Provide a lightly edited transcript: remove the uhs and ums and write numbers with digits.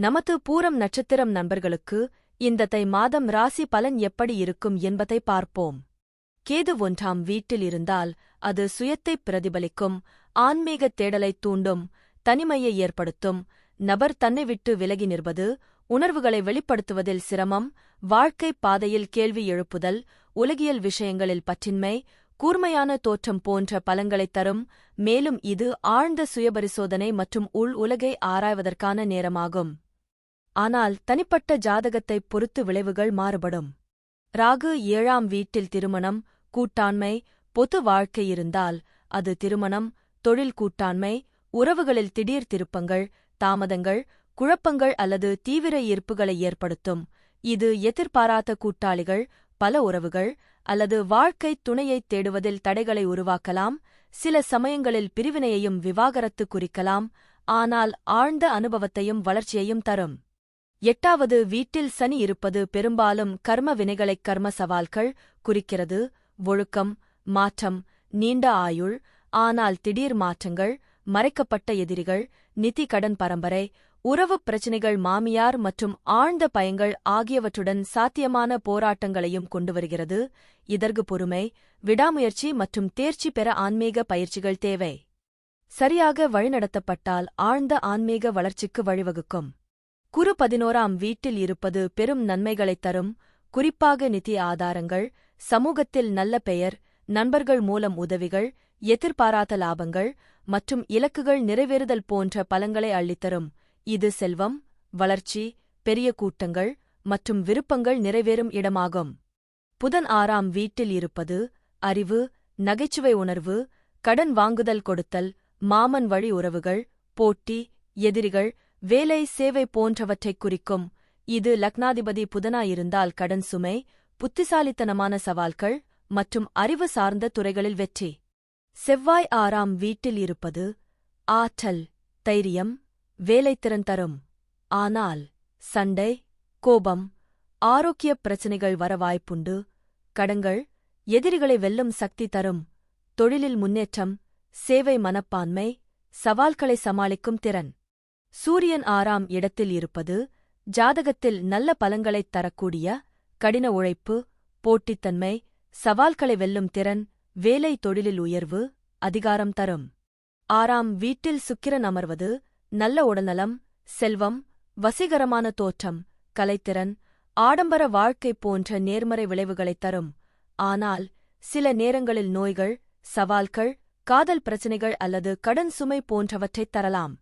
நமது பூரம் நட்சத்திரம் நண்பர்களுக்கு இந்த தை மாதம் ராசி பலன் எப்படி இருக்கும் என்பதை பார்ப்போம். கேது 1ஆம் வீட்டில் இருந்தால் அது சுயத்தைப் பிரதிபலிக்கும், ஆன்மீகத் தேடலைத் தூண்டும், தனிமையை ஏற்படுத்தும். நபர் தன்னை விட்டு விலகி நிற்பது, உணர்வுகளை வெளிப்படுத்துவதில் சிரமம், வாழ்க்கைப் பாதையில் கேள்வி எழுப்புதல், உலகியல் விஷயங்களில் பற்றின்மை, கூர்மையான தோற்றம் போன்ற பலன்களைத் தரும். மேலும் இது ஆழ்ந்த சுயபரிசோதனை மற்றும் உலகை ஆராய்வதற்கான நேரமாகும். ஆனால் தனிப்பட்ட ஜாதகத்தைப் பொறுத்து விளைவுகள் மாறுபடும். ராகு 7ஆம் வீட்டில் திருமணம், கூட்டாண்மை, பொது வாழ்க்கை இருந்தால் அது திருமணம், தொழில் கூட்டாண்மை, உறவுகளில் திடீர் திருப்பங்கள், தாமதங்கள், குழப்பங்கள் அல்லது தீவிர ஈர்ப்புகளை ஏற்படுத்தும். இது எதிர்பாராத கூட்டாளிகள், பல உறவுகள் அல்லது வாழ்க்கைத் துணையைத் தேடுவதில் தடைகளை உருவாக்கலாம். சில சமயங்களில் பிரிவினையையும் விவாகரத்து குறிக்கலாம், ஆனால் ஆழ்ந்த அனுபவத்தையும் வளர்ச்சியையும் தரும். 8வது வீட்டில் சனி இருப்பது பெரும்பாலும் கர்ம வினைகளைக் கர்ம சவால்கள் குறிக்கிறது. ஒழுக்கம், மாற்றம், நீண்ட ஆயுள், ஆனால் திடீர் மாற்றங்கள், மறைக்கப்பட்ட எதிரிகள், நிதி கடன் பரம்பரை, உறவுப் பிரச்சினைகள், மாமியார் மற்றும் ஆழ்ந்த பயங்கள் ஆகியவற்றுடன் சாத்தியமான போராட்டங்களையும் கொண்டுவருகிறது. இதற்கு பொறுமை, விடாமுயற்சி மற்றும் தேர்ச்சி பெற ஆன்மீக பயிற்சிகள் தேவை. சரியாக வழிநடத்தப்பட்டால் ஆழ்ந்த ஆன்மீக வளர்ச்சிக்கு வழிவகுக்கும். குரு 11ஆம் வீட்டில் இருப்பது பெரும் நன்மைகளைத் தரும், குறிப்பாக நிதி ஆதாரங்கள், சமூகத்தில் நல்ல பெயர், நண்பர்கள் மூலம் உதவிகள், எதிர்பாராத லாபங்கள் மற்றும் இலக்குகள் நிறைவேறுதல் போன்ற பலன்களை அள்ளித்தரும். இது செல்வம், வளர்ச்சி, பெரிய கூட்டங்கள் மற்றும் விருப்பங்கள் நிறைவேறும் இடமாகும். புதன் 6ஆம் வீட்டில் இருப்பது அறிவு, நகைச்சுவை உணர்வு, கடன் வாங்குதல் கொடுத்தல், மாமன் வழி உறவுகள், போட்டி, எதிரிகள், வேலை, சேவை போன்றவற்றைக் குறிக்கும். இது லக்னாதிபதி புதனாயிருந்தால் கடன் சுமை, புத்திசாலித்தனமான சவால்கள் மற்றும் அறிவு சார்ந்த துறைகளில் வெற்றி. செவ்வாய் 6ஆம் வீட்டில் இருப்பது ஆற்றல், தைரியம், வேலைத்திறன் தரும். ஆனால் சண்டை, கோபம், ஆரோக்கியப் பிரச்சினைகள் வர வாய்ப்புண்டு. கடன்கள், எதிரிகளை வெல்லும் சக்தி தரும். தொழிலில் முன்னேற்றம், சேவை மனப்பான்மை, சவால்களை சமாளிக்கும் திறன். சூரியன் 6ஆம் இடத்தில் இருப்பது ஜாதகத்தில் நல்ல பலன்களைத் தரக்கூடிய கடின உழைப்பு, போட்டித்தன்மை, சவால்களை வெல்லும் திறன், வேலை தொழிலில் உயர்வு, அதிகாரம் தரும். 6ஆம் வீட்டில் சுக்கிரன் அமர்வது நல்ல உடல்நலம், செல்வம், வசீகரமான தோற்றம், கலைத்திறன், ஆடம்பர வாழ்க்கை போன்ற நேர்மறை விளைவுகளைத் தரும். ஆனால் சில நேரங்களில் நோய்கள், சவால்கள், காதல் பிரச்சினைகள் அல்லது கடன் சுமை போன்றவற்றைத் தரலாம்.